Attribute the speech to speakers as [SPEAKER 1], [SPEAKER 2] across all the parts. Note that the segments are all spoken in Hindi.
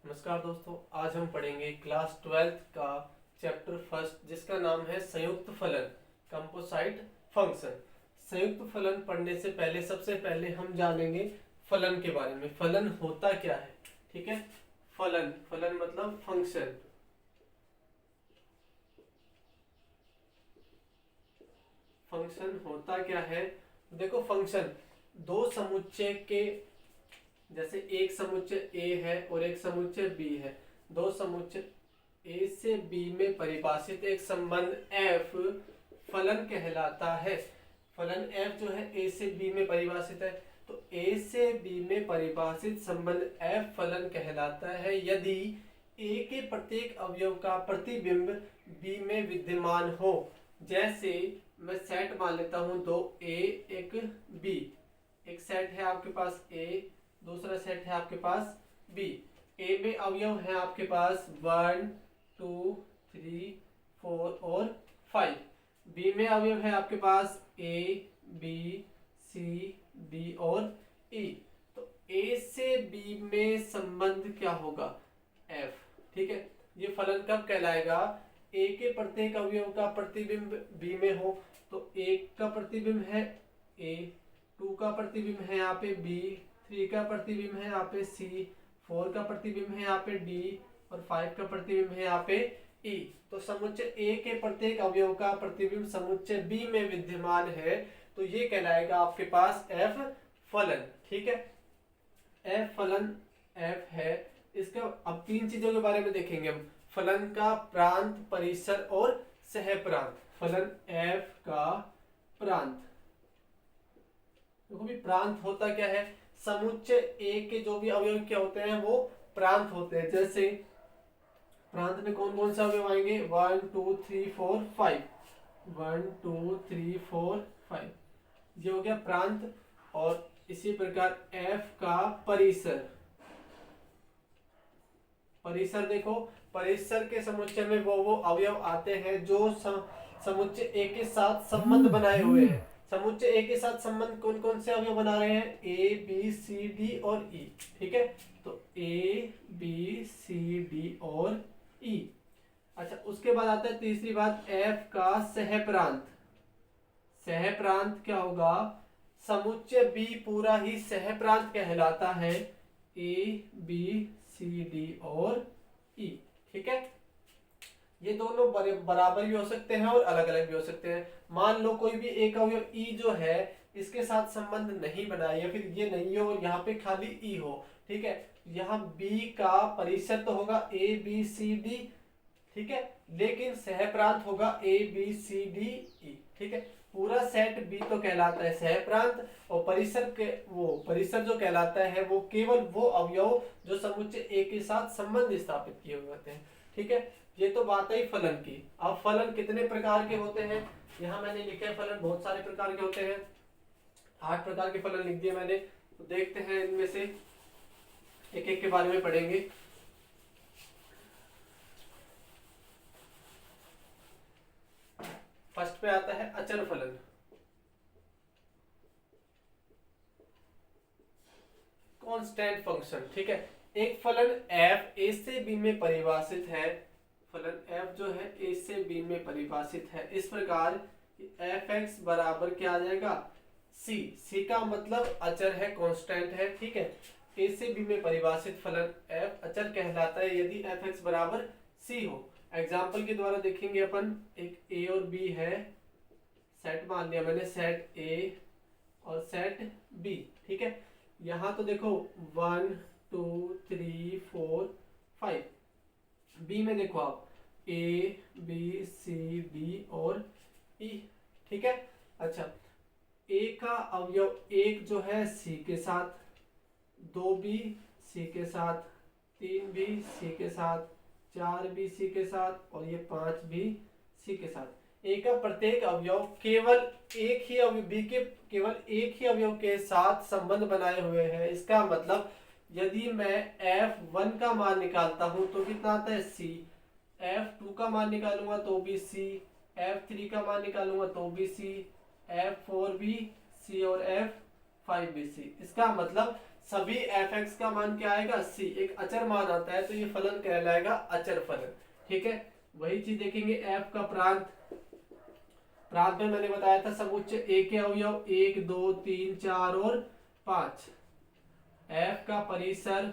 [SPEAKER 1] नमस्कार दोस्तों, आज हम पढ़ेंगे क्लास 12th का चैप्टर फर्स्ट जिसका नाम है संयुक्त फलन कंपोसाइट फंक्शन। संयुक्त फलन पढ़ने से पहले सबसे पहले हम जानेंगे फलन के बारे में। फलन होता क्या है? ठीक है, फलन फलन मतलब फंक्शन। फंक्शन होता क्या है? देखो, फंक्शन दो समुच्चय के, जैसे एक समुच्चय A है और एक समुच्चय B है। दो समुच्चय A से B में परिभाषित एक संबंध F फलन कहलाता है। फलन F जो है A से B में परिभाषित है, तो A से B में परिभाषित संबंध F फलन कहलाता है यदि A के प्रत्येक अवयव का प्रतिबिंब B में विद्यमान हो। जैसे मैं सेट मान लेता हूं, दो A एक B। एक सेट है आपके पास A, दूसरा सेट है आपके पास B। A में अवयव है आपके पास 1 2 3 4 और 5। B में अवयव है आपके पास A B C D और E। तो A से B में संबंध क्या होगा? F। ठीक है, ये फलन कब कहलाएगा? A के प्रत्येक अवयव का प्रतिबिंब B में हो। तो एक का प्रतिबिंब है A, 2 का प्रतिबिंब है यहाँ पे B, 3 का प्रतिबिंब है यहाँ पे C, 4 का प्रतिबिंब है यहाँ पे D और 5 का प्रतिबिंब है यहाँ पे E। तो समुच्चय A के प्रत्येक अवयव का प्रतिबिंब समुच्चय B में विद्यमान है, तो ये कहलाएगा आपके पास F फलन। ठीक है, F फलन F है। इसका अब तीन चीजों के बारे में देखेंगे हम। फलन का प्रांत, परिसर और सहप्रांत। फलन F का प्रांत। देखो भी, प्रांत होता क्या है? समुच्चय A के जो भी अवयव क्या होते हैं वो प्रांत होते हैं। जैसे प्रांत में कौन कौन से अवयव आएंगे? 1 2 3 4 5। 1 2 3 4 5, ये हो गया प्रांत। और इसी प्रकार F का परिसर। परिसर देखो, परिसर के समुच्चय में वो अवयव आते हैं जो समुच्चय A के साथ संबंध बनाए हुए हैं। समुच्चय A के साथ संबंध कौन कौन से अवयव बना रहे हैं? A B C D और E। ठीक है, तो A B C D और E। अच्छा, उसके बाद आता है तीसरी बात, F का सहप्रांत। सहप्रांत क्या होगा? समुच्चय B पूरा ही सहप्रांत कहलाता है, A B C D और E। ठीक है, ये दोनों बराबर भी हो सकते हैं और अलग अलग भी हो सकते हैं। मान लो कोई भी एक अवयव E जो है इसके साथ संबंध नहीं बना, या फिर ये नहीं हो और यहाँ पे खाली E हो। ठीक है, यहाँ B का परिसर तो होगा A B C D। ठीक है, लेकिन सहप्रांत होगा A B C D E। ठीक है, पूरा सेट B तो कहलाता है सहप्रांत, और परिसर के वो परिसर जो कहलाता है वो केवल वो अवयव जो समुच्चय A के साथ संबंध स्थापित किए हुए होते हैं। ठीक है, ये तो बात है फलन की। अब फलन कितने प्रकार के होते हैं यहाँ मैंने लिखे। फलन बहुत सारे प्रकार के होते हैं, 8 प्रकार के फलन लिख दिए मैंने। तो देखते हैं इनमें से एक एक के बारे में पढ़ेंगे। फर्स्ट पे आता है अचर फलन। Constant function. ठीक है, एक फलन f a से b में परिभाषित है। फलन f जो है a से b में परिभाषित है इस प्रकार fx बराबर क्या आ जाएगा? c। c का मतलब अचर है, कांस्टेंट है। ठीक है, a से b में परिभाषित फलन f अचर कहलाता है यदि fx बराबर c हो। एग्जाम्पल के द्वारा देखेंगे अपन। एक a और b है, सेट मान लिया मैंने, सेट a और सेट b। ठीक है, यहाँ तो देखो 1 2 3 4 5। B में देखो आप A B C D और E। ठीक है, अच्छा, A का अवयव एक जो है C के साथ, 2 भी C के साथ, 3 भी C के साथ, 4 भी C के साथ और ये 5 भी C के साथ। A का प्रत्येक अवयव केवल एक ही अवयव B के केवल एक ही अवयव के साथ संबंध बनाए हुए हैं। इसका मतलब यदि मैं F1 का मान निकालता हूं तो कितना आता है? C। F2 का मान निकालूंगा तो भी C, F3 का मान निकालूंगा तो भी C, F4 भी C और F5 भी C। इसका मतलब सभी एफ एक्स का मान क्या आएगा सी, एक अचर मान आता है तो ये फलन कहलाएगा अचर फलन। ठीक है, वही चीज देखेंगे एफ का प्रांत। प्रांत में मैंने बताया था समुच्चय ए के अवयव 1 2 3 4 और 5। एफ का परिसर,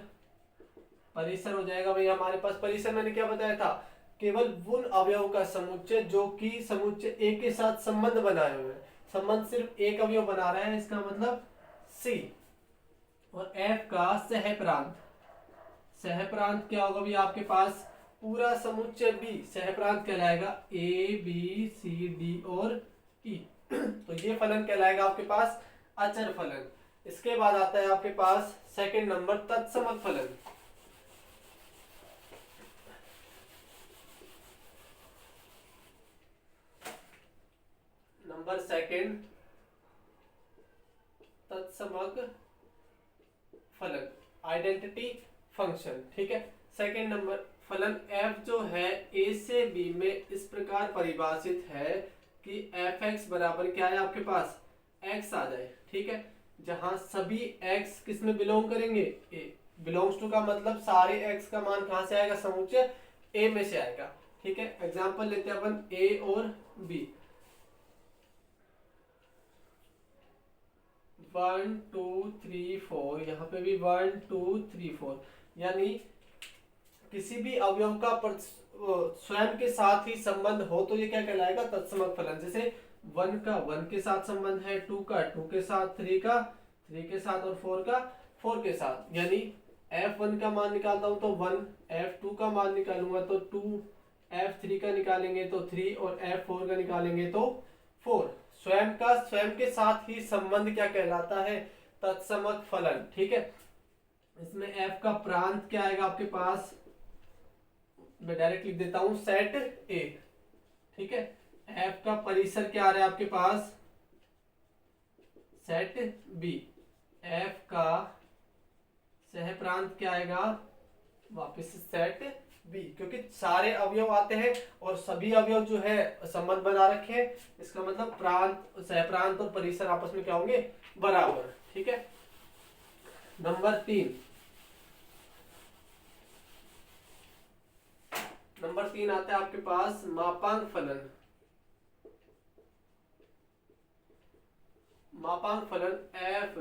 [SPEAKER 1] परिसर हो जाएगा भाई हमारे पास, परिसर मैंने क्या बताया था, केवल उन अवयव का समुच्चय जो कि समुच्चय ए के साथ संबंध बनाए हुए हैं। संबंध सिर्फ एक अवयव बना रहा है, इसका मतलब सी। और एफ का सहप्रांत, सहप्रांत क्या होगा भी आपके पास, पूरा समुच्चय बी सहप्रांत कहलाएगा ए बी सी डी और ई। तो ये फलन कहलाएगा आपके पास अचर फलन। इसके बाद आता है आपके पास सेकंड नंबर तत्समक फलन। नंबर सेकंड तत्समक फलन, आइडेंटिटी फंक्शन। ठीक है, सेकंड नंबर फलन f जो है a से b में इस प्रकार परिभाषित है कि एफ एक्स बराबर क्या है आपके पास x आ जाए। ठीक है, जहां सभी x किस में बिलोंग करेंगे, a बिलोंग्स टू का मतलब सारे x का मान कहां से आएगा, समुच्चय a में से आएगा। ठीक है, एग्जांपल लेते हैं अपन a और b। 1 2 3 4, यहाँ पे भी 1 2 3 4, यानी किसी भी अवयव का स्वयं के साथ ही संबंध हो तो ये क्या कहलाएगा तत्समक फलन। जैसे 1 का 1 के साथ संबंध है, 2 का 2 के साथ, 3 का 3 के साथ और 4 का 4 के साथ। यानी f1 का मान निकालता हूं तो 1, f2 का मान निकालूंगा तो 2, f3 का निकालेंगे तो 3 और f4 का निकालेंगे तो 4। स्वयं के साथ ही संबंध क्या कहलाता है, तत्समक फलन। ठीक है, इसमें f का प्रांत क्या आएगा आपके पास, मैं डायरेक्ट लिख देता हूं सेट ए। ठीक है, f का परिसर क्या आ रहा है आपके पास, सेट बी। f का सहप्रांत क्या आएगा, वापस सेट बी, क्योंकि सारे अवयव आते हैं और सभी अवयव जो है संबंध बना रखे हैं, इसका मतलब प्रांत, सहप्रांत और परिसर आपस में क्या होंगे, बराबर। ठीक है, नंबर 3 आता है आपके पास मापांक फलन। मापांक फलन f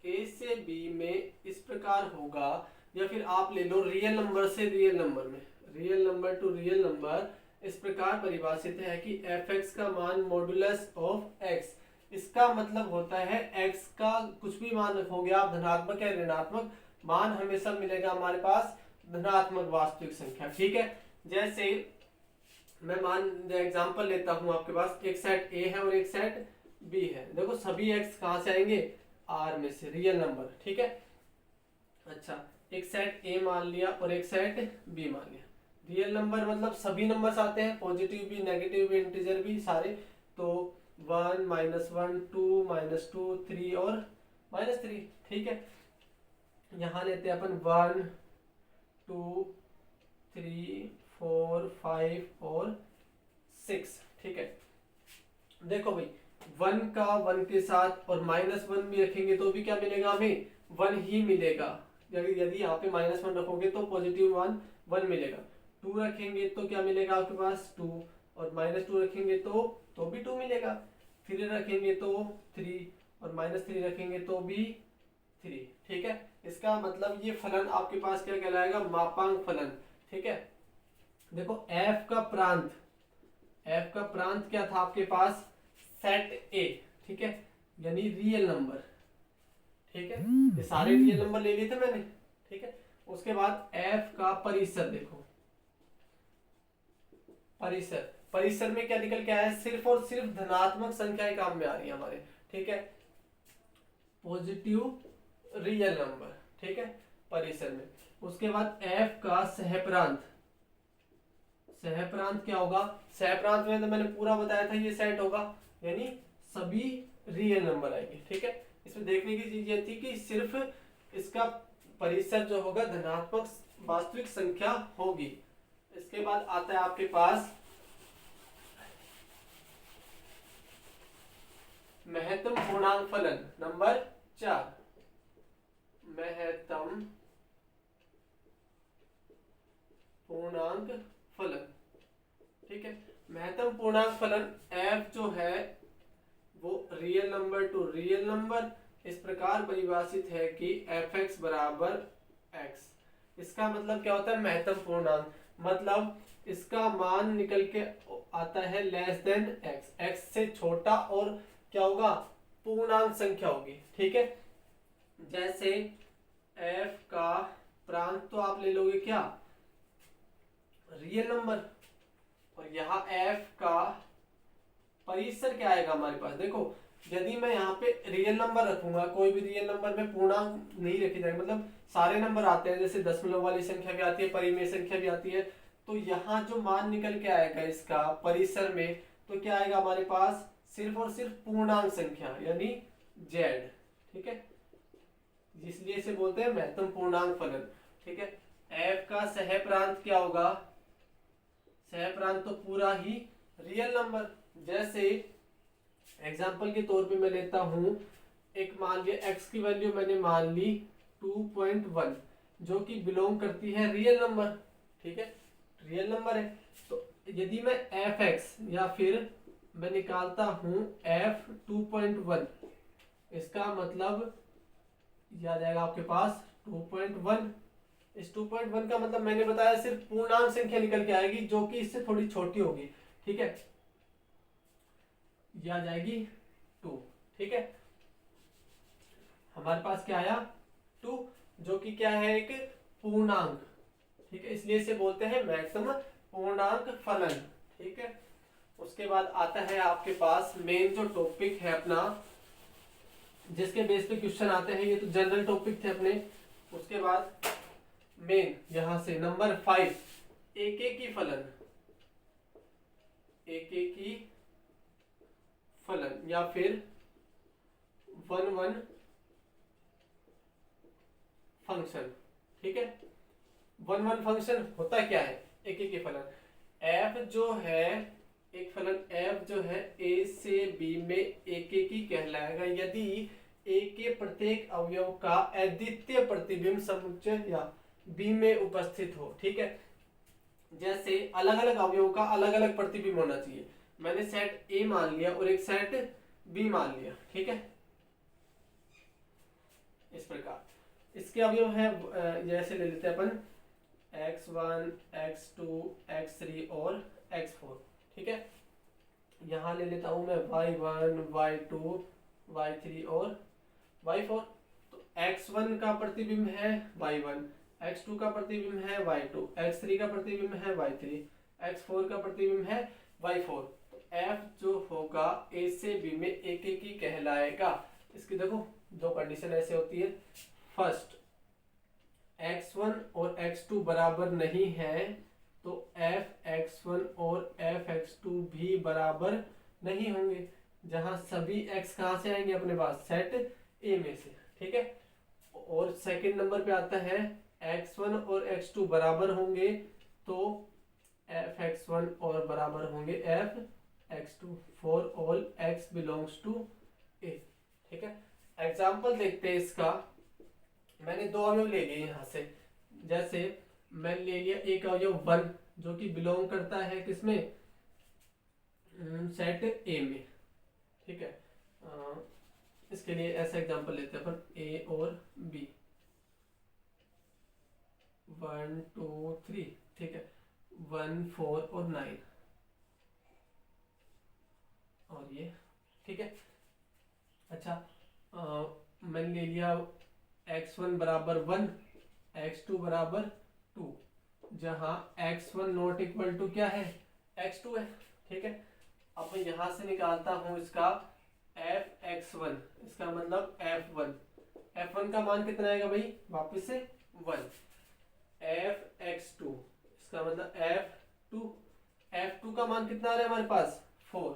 [SPEAKER 1] a से b में इस प्रकार होगा, या फिर आप ले लो रियल नंबर से रियल नंबर में, real number two real number इस प्रकार परिभाषित है कि एफ एक्स का मान मॉडुलस ऑफ एक्स। इसका मतलब होता है x का कुछ भी मान हो गया, धनात्मक या ऋणात्मक, मान हमेशा मिलेगा हमारे पास धनात्मक वास्तविक संख्या। ठीक है, जैसे मैं मान एग्जांपल लेता हूं, आपके पास एक सेट A है और एक सेट B है। देखो सभी x कहां से आएंगे, R में से, रियल नंबर। ठीक है, अच्छा एक सेट A मान लिया और एक सेट B मान लिया। रियल नंबर मतलब सभी नंबर्स आते हैं, पॉजिटिव भी, नेगेटिव भी, इंटीजर भी, सारे। तो 1 -1 2 -2 3 और -3। ठीक है, यहाँ लेते हैं अपन 1 2 3 4 5 और 6। ठीक है, देखो भाई 1 का 1 के साथ और -1 भी रखेंगे तो भी क्या मिलेगा हमें, 1 ही मिलेगा। यदि यहाँ पे -1 रखोगे तो पॉजिटिव 1 मिलेगा। 2 रखेंगे तो क्या मिलेगा आपके पास 2, और -2 रखेंगे तो भी 2 मिलेगा। 3 रखेंगे तो 3, और -3 रखेंगे तो भी 3। ठीक है, इसका मतलब ये फलन आपके पास क्या कहलाएगा, मापांक फलन। ठीक है, देखो f का प्रांत क्या था आपके पास, सेट A। ठीक है, यानी रियल नंबर। ठीक है, ये सारे रियल नंबर ले लिए थे मैंने। ठीक है, उसके बाद f का परिसर, देखो परिसर में क्या निकल के आया है, सिर्फ और सिर्फ धनात्मक संख्याएं काम में आ रही है हमारे। ठीक है, पॉजिटिव रियल नंबर। ठीक है, परिसर में। उसके बाद f का सहप्रांत क्या होगा, सहप्रांत में तो मैंने पूरा बताया था, ये सेट होगा, यानी सभी रियल नंबर आएंगे। ठीक है, इसमें देखने की चीज ये थी कि सिर्फ इसका परिसर जो होगा धनात्मक वास्तविक संख्या होगी। इसके बाद आता है आपके पास महत्तम पूर्णांक फलन, नंबर 4। महत्तम पूर्णांक फलन। ठीक है, महत्तम पूर्णांक फलन f जो है वो real number two real number इस प्रकार परिभाषित है कि fx बराबर x। इसका मतलब क्या होता है महत्तम पूर्णांक, मतलब इसका मान निकल के आता है लेस देन x, x से छोटा और क्या होगा पूर्णांक संख्या होगी। ठीक है, जैसे f का प्रांत तो आप ले लोगे क्या रियल नंबर, और यहाँ f का परिसर क्या आएगा हमारे पास। देखो यदि मैं यहाँ पे रियल नंबर रखूंगा, कोई भी रियल नंबर में पूर्णांक नहीं रखी जाएगी, मतलब सारे नंबर आते हैं, जैसे दशमलव वाली संख्या भी आती है, परिमेय संख्या भी आती है, तो यहाँ जो मान निकल के आएगा इसका परिसर में, तो क्या आएगा हमारे पास सिर्फ और सिर्फ पूर्णांक संख्या यानी z। ठीक है, इसलिए इसे बोलते हैं महत्तम पूर्णांक फलन। ठीक है, f का सह प्रांत क्या होगा, सह प्रांत तो पूरा ही रियल नंबर। जैसे एग्जाम्पल के तौर पे मैं लेता हूं, एक मान लिया x की वैल्यू मैंने मान ली 2.1 जो कि बिलोंग करती है रियल नंबर। ठीक है, रियल नंबर है, तो यदि मैं fx या फिर मैं निकालता हूं f 2.1, इसका मतलब यह आ जाएगा आपके पास 2.1। इस 2.1 का मतलब मैंने बताया सिर्फ पूर्णांक संख्या निकल के आएगी जो कि इससे थोड़ी छोटी होगी। ठीक है, यह आ जाएगी 2। ठीक है, हमारे पास क्या आया 2 जो कि क्या है एक पूर्णांक। ठीक है, इसलिए इसे बोलते हैं महत्तम पूर्णांक फलन। ठीक है, उसके बाद आता है आपके पास मेन जो टॉपिक है अपना, जिसके बेस पे क्वेश्चन आते हैं, ये तो जनरल टॉपिक थे अपने। उसके बाद मेन यहां से नंबर 5 एकेकी फलन, एकेकी फलन या फिर 1-1 फंक्शन। ठीक है, 1-1 फंक्शन होता क्या है एकेकी फलन, f जो है एक फलन f जो है a से b में एकेकी कहलाएगा यदि a के प्रत्येक अवयव का अद्वितीय प्रतिबिंब समुच्चय या b में उपस्थित हो। ठीक है, जैसे अलग अलग अवयव का अलग अलग प्रतिबिंब होना चाहिए। मैंने सेट a मान लिया और एक सेट b मान लिया। ठीक है, इस प्रकार इसके अवयव है, जैसे ले लेते हैं अपन x1 x2 x3 और x4। ठीक है, यहां ले लेता हूं मैं y1 y2 y3 और y4। तो x1 का प्रतिबिंब है y1, x2 का प्रतिबिंब है y2, x3 का प्रतिबिंब है y3, x4 का प्रतिबिंब है y4। तो f जो होगा a से b में एकेकी कहलाएगा। इसकी देखो दो कंडीशन ऐसे होती है, फर्स्ट x1 और x2 बराबर नहीं है तो fx1 और fx2 भी बराबर नहीं होंगे, जहां सभी x कहां से आएंगे अपने पास सेट a में से। ठीक है, और सेकंड नंबर पे आता है x1 और x2 बराबर होंगे तो fx1 और बराबर होंगे fx2 for all x belongs to a। ठीक है, एग्जाम्पल देखते हैं इसका। मैंने दो अवयव ले लिए यहाँ से, जैसे मैं ले लिया एक अवयव 1 जो कि बिलोंग करता है किसमें सेट a में। ठीक है, इसके लिए ऐसा एग्जांपल लेते हैं अपन a और b 1 2 3। ठीक है, 1 4 और 9 और ये। ठीक है, अच्छा मैंने ले लिया x1 बराबर 1 x2 बराबर 2, जहां x1 नॉट इक्वल टू क्या है x2 है। ठीक है, अब मैं यहां से निकालता हूं इसका fx1, इसका मतलब f1 का मान कितना आएगा भाई वापस से 1, fx2 इसका मतलब f2 का मान कितना आ रहा है हमारे पास 4।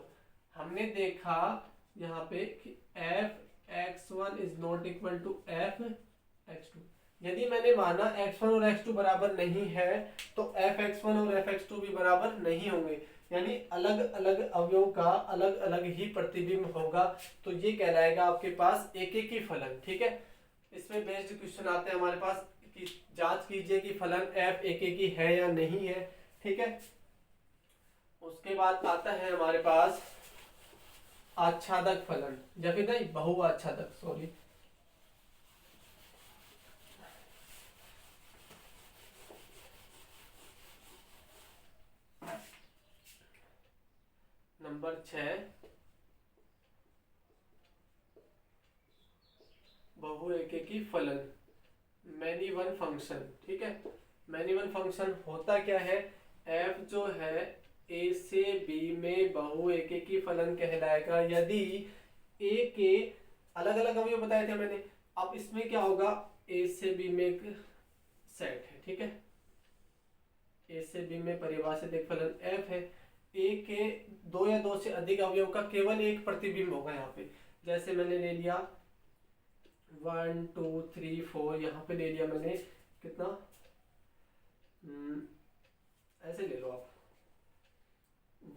[SPEAKER 1] हमने देखा यहाँ पे कि fx1 is not equal to fx2। यदि मैंने माना x1 और x2 बराबर नहीं है तो fx1 और fx2 भी बराबर नहीं होंगे, यानी अलग अलग अवयव का अलग अलग ही प्रतिबिंब होगा, तो ये कहलाएगा आपके पास एकेकी फलन। ठीक है, इसमें बेस्ड क्वेश्चन आते हैं हमारे पास कि जांच कीजिए कि फलन f एक की है या नहीं है, ठीक है। उसके बाद आता है हमारे पास आच्छादक फलन, या फिर नहीं बहुआच्छादक, सॉरी, नंबर 6 बहु एकेकी फलन, मैनी वन फंक्शन, ठीक है। मैनी वन फंक्शन होता क्या है, f जो है a से b में बहु एकेकी फलन कहलाएगा यदि a के अलग अलग अवयव बताए थे मैंने। अब इसमें क्या होगा, a से b में एक सेट है, ठीक है। a से b में परिभाषित एक फलन f है, a के दो या दो से अधिक अवयव का केवल एक प्रतिबिंब होगा यहाँ पे। जैसे मैंने ले लिया 1 2 3 4, यहाँ पे ले लिया मैंने कितना, ऐसे ले लो आप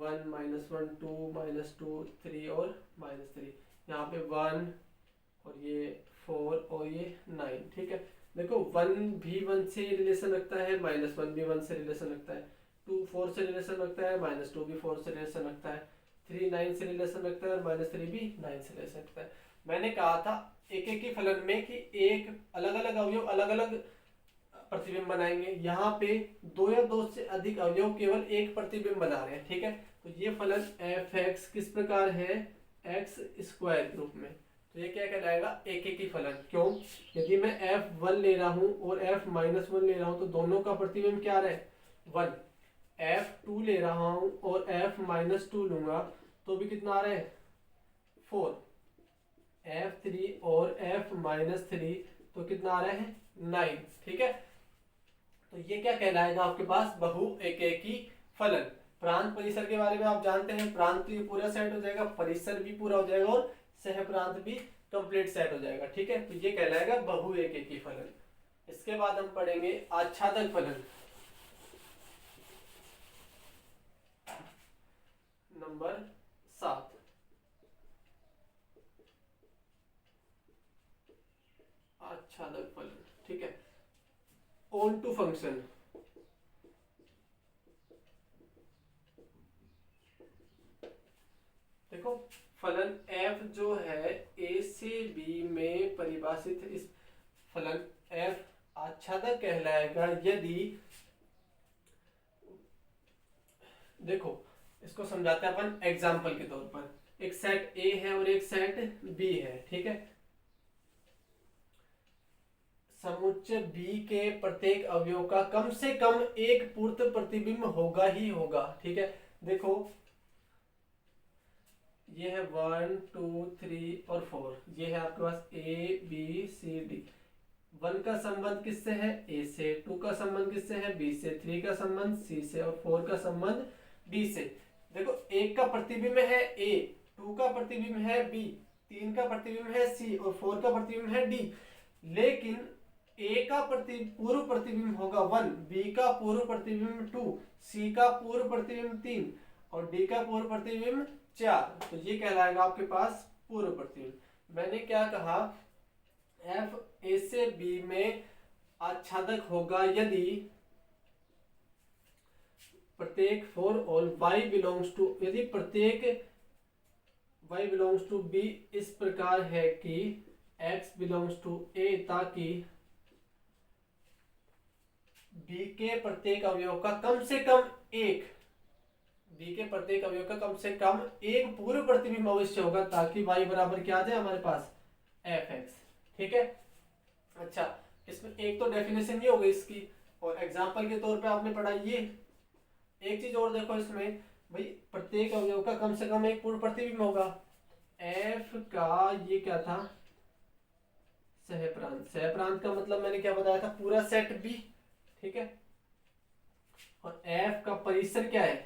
[SPEAKER 1] 1 -1 2 -2 3 और -3, यहाँ पे 1 और ये 4 और ये 9, ठीक है। देखो 1 भी 1 से रिलेशन रखता है, -1 भी 1 से रिलेशन रखता है, 2 4 से रिलेशन रखता है, -2 भी 4 से रिलेशन रखता है, 3 9 से रिलेशन रखता है और -3 भी 9 से रिलेशन रखता है। मैंने कहा था एक एक ही फलन में कि एक अलग अलग अवयव अलग अलग प्रतिबिंब बनाएंगे, यहाँ पे दो या दो से अधिक अवयव केवल एक प्रतिबिंब बना रहे हैं, ठीक है। तो ये फलन f(x) किस प्रकार है, x स्क्वायर के रूप में, तो ये क्या कहलाएगा, एक एक ही फलन। क्यों, यदि मैं f1 ले रहा हूँ और f-1 ले रहा हूँ तो दोनों का प्रतिबिंब क्या रहे, 1। f2 ले रहा हूँ और f-2 लूंगा तो भी कितना आ रहा है, 4। f3 और f-3 तो कितना आ रहा है, 9, ठीक है। तो ये क्या कहलाएगा आपके पास, बहु एकेकी फलन। प्रांत परिसर के बारे में आप जानते हैं, प्रांत तो ये पूरा सेट हो जाएगा, परिसर भी पूरा हो जाएगा और सह प्रांत भी कंप्लीट सेट हो जाएगा, ठीक है। तो ये कहलाएगा बहु एकेकी फलन। इसके बाद हम पढ़ेंगे आच्छादक फलन, नंबर 7। आच्छादक फलन, ठीक है। ऑन टू फंक्शन, देखो फलन f जो है a से b में परिभाषित, इस फलन f आच्छादक कहलाएगा यदि, देखो इसको समझाते हैं अपन एग्जाम्पल के तौर पर। एक सेट a है और एक सेट b है, ठीक है। समुच्चय b के प्रत्येक अवयव का कम से कम एक पूर्त प्रतिबिंब होगा ही होगा, ठीक है। देखो ये है 1 2 3 और 4, ये है आपके पास a b c d। 1 का संबंध किससे है, a से, 2 का संबंध किससे है, b से, 3 का संबंध c से और 4 का संबंध d से। देखो 1 का प्रतिबिंब है a, 2 का प्रतिबिंब है b, 3 का प्रतिबिंब है c और 4 का प्रतिबिंब है d। लेकिन a का पूर्व प्रतिबिंब होगा 1, b का पूर्व प्रतिबिंब 2, c का पूर्व प्रतिबिंब 3 और d का पूर्व प्रतिबिंब 4। तो ये कहलाएगा आपके पास पूर्व प्रतिबिंब। मैंने क्या कहा, f a से b में आच्छादक होगा यदि प्रत्येक for all y belongs to, यदि प्रत्येक y बिलोंग्स टू b इस प्रकार है कि x बिलोंग्स टू a, ताकि b के प्रत्येक अवयव का कम से कम एक, b के प्रत्येक अवयव का कम से कम एक पूर्व प्रतिबिंब अवश्य होगा, ताकि y बराबर क्या आ जाए हमारे पास, f(x), ठीक है। अच्छा, इसमें एक तो डेफिनेशन ये हो गई इसकी, और एग्जांपल के तौर पे आपने पढ़ा ये। एक चीज और देखो इसमें भाई, प्रत्येक अवयव का कम से कम एक पूर्व प्रतिबिंब होगा। f का ये क्या था, सहप्रांत। सहप्रांत का मतलब मैंने क्या बताया था, पूरा सेट B, ठीक है। और f का परिसर क्या है,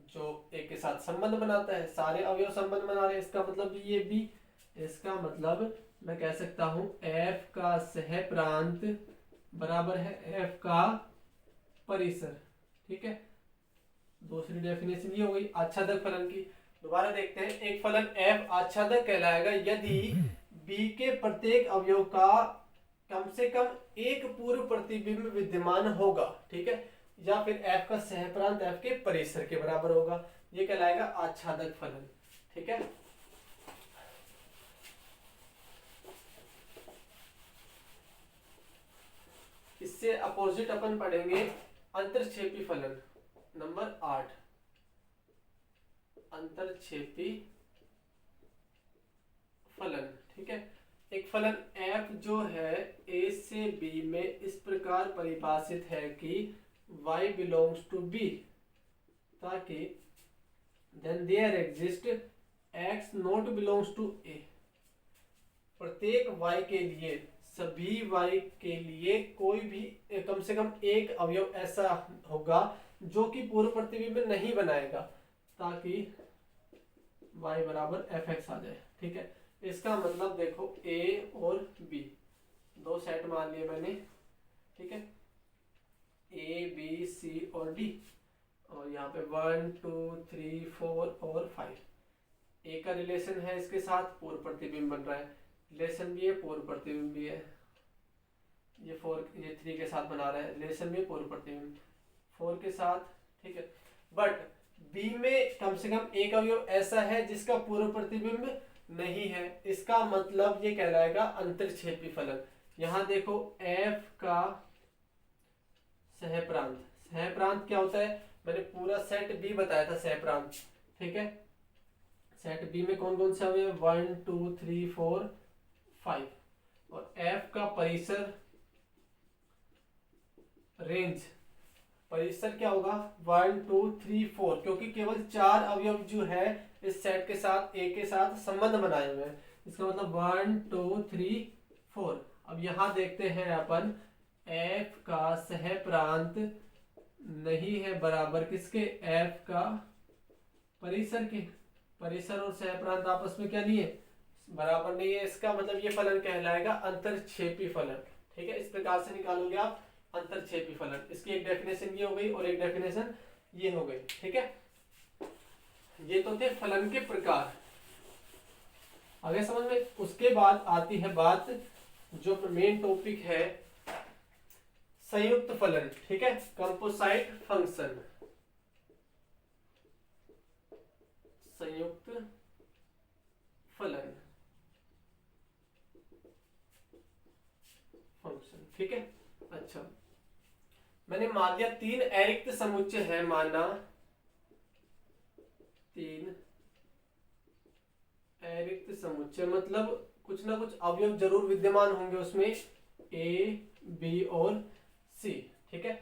[SPEAKER 1] जो एक के साथ संबंध बनाता है, सारे अवयव संबंध बना रहे हैं, इसका मतलब ये B। इसका मतलब मैं कह सकता हूं f का सहप्रांत बराबर है f का परिसर, ठीक है। दूसरी डेफिनेशन ये हो गई आच्छादक फलन की। दोबारा देखते हैं, एक फलन f आच्छादक कहलाएगा यदि बी के प्रत्येक अवयव का कम से कम एक पूर्व प्रतिबिंब विद्यमान होगा, ठीक है, या फिर एफ का सहप्रांत एफ के परिसर के बराबर होगा, ये कहलाएगा आच्छादक फलन, ठीक है। इससे अपोजिट अपन पढ़ेंगे अंतरक्षेपी फलन नंबर 8, अंतरक्षेपी फलन, ठीक है। एक फलन f जो है a से b में इस प्रकार परिभाषित है कि y belongs to b, ताकि then there exist x not belongs to a, प्रत्येक y के लिए, सभी y के लिए कोई भी कम से कम एक अवयव ऐसा होगा जो कि पूर्व प्रतिबिंब नहीं बनाएगा, ताकि y बराबर fx आ जाए, ठीक है। इसका मतलब देखो a और b दो सेट मान लिए मैंने, ठीक है, a b c और d, और यहाँ पे 1 2 3 4 और 5, a का रिलेशन है इसके साथ, पूर्व प्रतिबिंब बन रहा है, रिलेशन भी है, पूर्व प्रतिबिंब भी है, ये 3 के साथ बना रहा है, रिलेशन भी, पूर्व प्रतिबिंब 4 के साथ, ठीक है। बट b में कम से कम एक अवयव ऐसा है जिसका पूर्व प्रतिबिंब नहीं है, इसका मतलब ये कहलाएगा अंतरक्षेपी फलन। यहाँ देखो f का सहप्रांत, सहप्रांत क्या होता है, मैंने पूरा सेट b बताया था सहप्रांत, ठीक है। सेट b में कौन कौन से अवयव 1 2 3 4 5, और f का परिसर रेंज, परिसर क्या होगा 1 2 3 4, क्योंकि केवल 4 अवयव जो है इस सेट के साथ a के साथ संबंध बनाए हुए हैं, इसका मतलब 1 2 3 4। अब यहाँ देखते हैं अपन f का सहप्रांत नहीं है बराबर किसके, f का परिसर के, परिसर और सहप्रांत आपस में क्या नहीं है, बराबर नहीं है, इसका मतलब ये फलन कहलाएगा अंतरक्षेपी फलन, ठीक है। इस प्रकार से निकालोगे आप अंतरक्षेपी फलन। इसकी एक डेफिनेशन ये हो गई और एक डेफिनेशन ये हो गई, ठीक है। ये तो थे फलन के प्रकार, आगे समझ में। उसके बाद आती है बात जो मेन टॉपिक है संयुक्त फलन, ठीक है, कंपोजिट फंक्शन, संयुक्त फलन फंक्शन, ठीक है। अच्छा, मैंने मान लिया 3 अरिक्त समुच्चय है, माना 3 अरिक्त समुच्चय, मतलब कुछ ना कुछ अवयव जरूर विद्यमान होंगे उसमें, a b और c, ठीक है।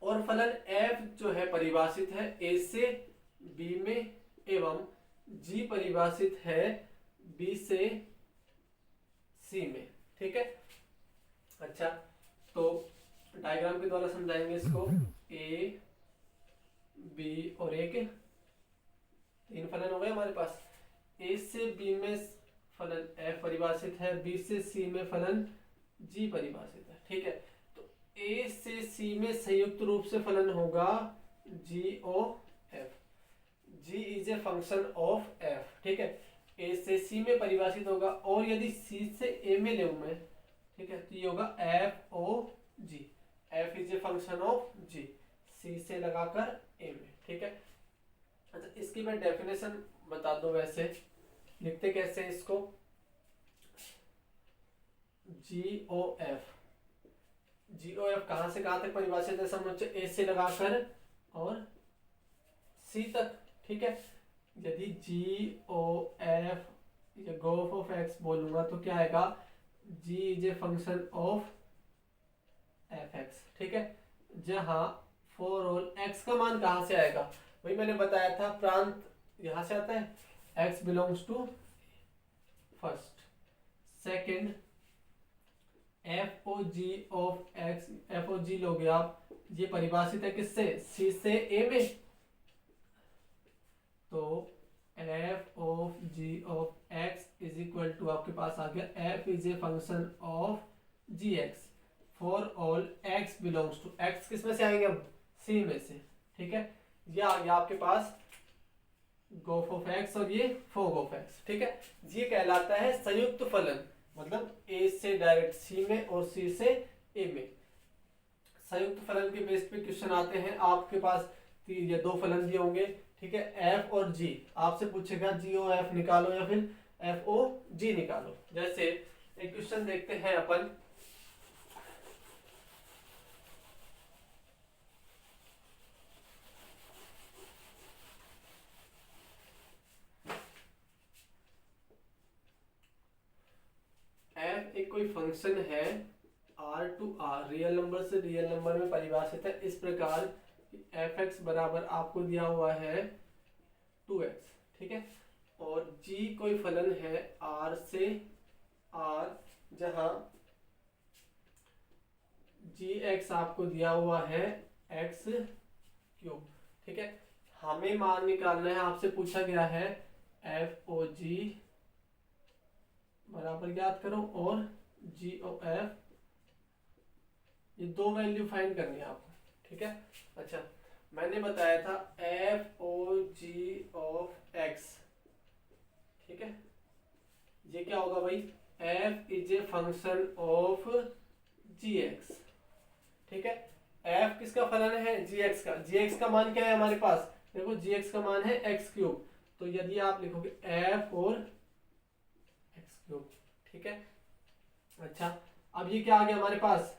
[SPEAKER 1] और फलन f जो है परिभाषित है a से b में, एवं g परिभाषित है b से c में, ठीक है। अच्छा, तो डायग्राम के द्वारा समझाएंगे इसको। a b और एक 3 फलन हो गए हमारे पास, a से b में फलन f परिभाषित है, b से c में फलन g परिभाषित है, ठीक है। तो a से c में संयुक्त रूप से फलन होगा g o f, g is a function of f, ठीक है। a से c में परिभाषित होगा, और यदि c से a में ले मैं, ठीक है, तो ये होगा f o g, f is a function of g, c से लगाकर a में, ठीक है। अच्छा, इसकी मैं डेफिनेशन बता दूं, वैसे लिखते कैसे हैं इसको, GOF, GOF कहां से कहां तक परिभाषित है, समुच्चय A से लगाकर और C तक, ठीक है। यदि GOF या GOF ऑफ x बोलूंगा तो क्या आएगा, G is a function of fx, ठीक है। जहां फॉर ऑल x का मान कहां से आएगा, वही मैंने बताया था, प्रांत यहां से आता है, x belongs to first, second F O ji of X, F O G लोगे आप, ये परिभाषित है किससे, सी से ए में, तो f of g of x is equal to आपके पास आ गया f is a function of g x for all x belongs to, x किस में से आएंगे अब, सी में से, ठीक है। ये आ गया आपके पास गोफ ऑफ एक्स और ये फोग ऑफ एक्स, ठीक है। ये कहलाता है संयुक्त फलन, मतलब ए से डायरेक्ट सी में और सी से ए में। संयुक्त फलन के बेस पे क्वेश्चन आते हैं आपके पास, ये दो फलन दिए होंगे, ठीक है, एफ और जी। आपसे पूछेगा जी ओ एफ निकालो या फिर एफ ओ जी निकालो। जैसे एक क्वेश्चन देखते हैं अपन, एफ एक कोई फंक्शन है R to R, real number से रियल नंबर में परिभाषित है इस प्रकार एफ एक्स बराबर आपको दिया हुआ है 2x, ठीक है। और g कोई फलन है r से r, जहां gx आपको दिया हुआ है x क्यूब, ठीक है। हमें मान निकालना है, आपसे पूछा गया है एफ ओ जी बराबर ज्ञात करो और जी ओ एफ, ये दो वैल्यू फाइंड करनी है आपको, ठीक है। अच्छा, मैंने बताया था f O ji of x, ठीक है। ये क्या होगा भाई, f is a function of g x, ठीक है। एफ किसका फलन है, जी एक्स का। जी एक्स का मान क्या है हमारे पास, देखो जी एक्स का मान है एक्स क्यूब, तो यदि आप लिखोगे एफ और एक्स क्यूब, ठीक है। अच्छा, अब ये क्या आ गया हमारे पास,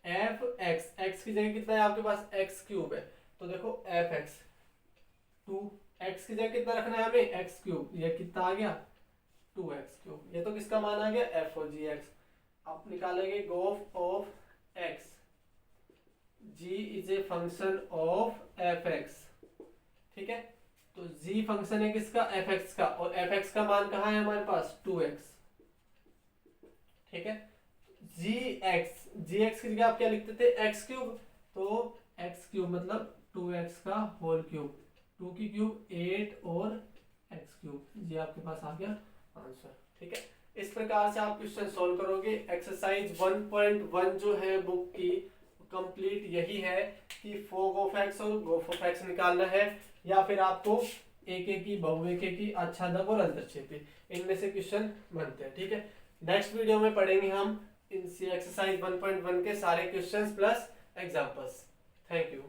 [SPEAKER 1] एफ एक्स, एक्स की जगह कितना है आपके पास, एक्स क्यूब है, तो देखो एफ एक्स 2, एक्स की जगह कितना रखना है हमें, एक्स क्यूब, ये कितना आ गया 2x क्यूब। ये तो किसका मान आ गया, एफ और जी एक्स। आप निकालेंगे गोफ of x, g is a function of F x, ठीक है। तो g फंक्शन है किसका, एफ एक्स का, और एफ एक्स का मान कहाँ है हमारे पास 2x, ठीक है। जी एक्स की जगह आप क्या लिखते थे, एक्स क्यूब, तो एक्स क्यूब मतलब 2x का होल क्यूब, 2 की क्यूब 8 और एक्स क्यूब, ये आपके पास आ गया आंसर, ठीक है। इस प्रकार से आप क्वेश्चन सॉल्व करोगे। एक्सरसाइज 1.1 जो है बुक की कंप्लीट यही है कि फोग ऑफ एक्स और गोफ ऑफ एक्स निकालना है, या फिर आपको एक एक की बहुएक की आच्छादक और अंतरछेदी, इनमें से क्वेश्चन बनते हैं, ठीक है। नेक्स्ट वीडियो में पढ़ेंगे हम इन एक्सरसाइज 1.1 के सारे questions plus examples. Thank you.